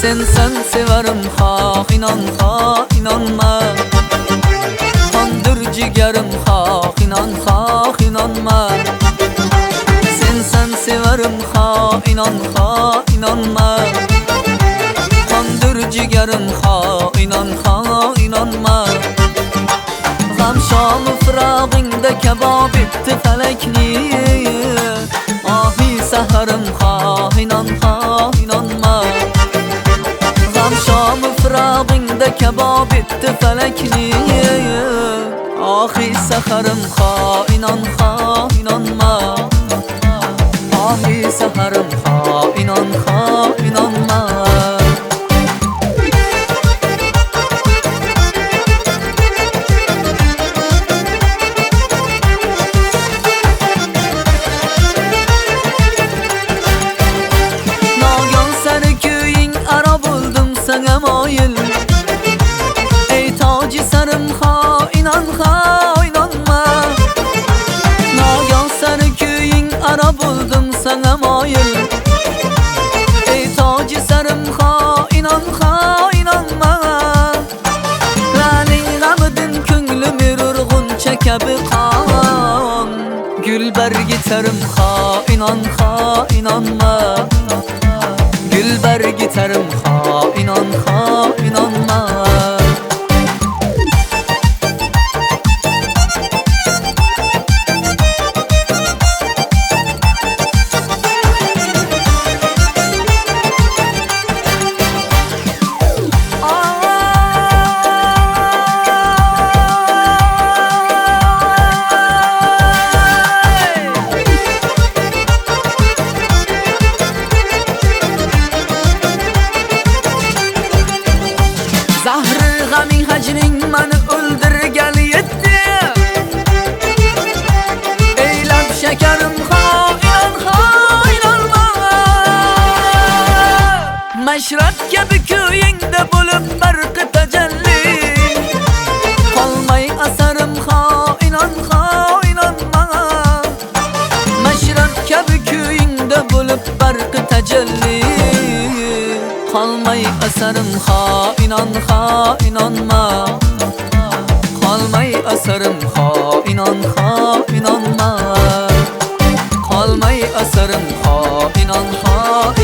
Sen severim ha inanma. Kandır ciğerim ha inanma. Sen severim ha inanma. Kandır ciğerim ha inanma. Gam şamı fırağında kebap etti felekni. Ahi seherim ha inanma. Gam şamı fırağında kebap etti felekni. Ahi seherim ha inanma. Ahi seherim ha inanma. Sana mayil ey tacı sarım ha inanma. Nagan sarı köyün ara buldum sana mayil ey tacı sarım ha inanma. Lanin gamıdın könlüm yorgun çekebi kan. Gülber giterim ha inanma. Gülber giterim ha inanma. Zahrı gamin hacrin beni öldür gel yetti. Eylem şekerim ha inanma. Meşrep gibi köyünde bulup berkı tecelli. Kalmay asarım ha inanma. Meşrep gibi köyünde bulup berkı tecelli. Kalmay asarım ha inanma. Kalmay asarım ha inanma. Kalmay asarım ha inanma.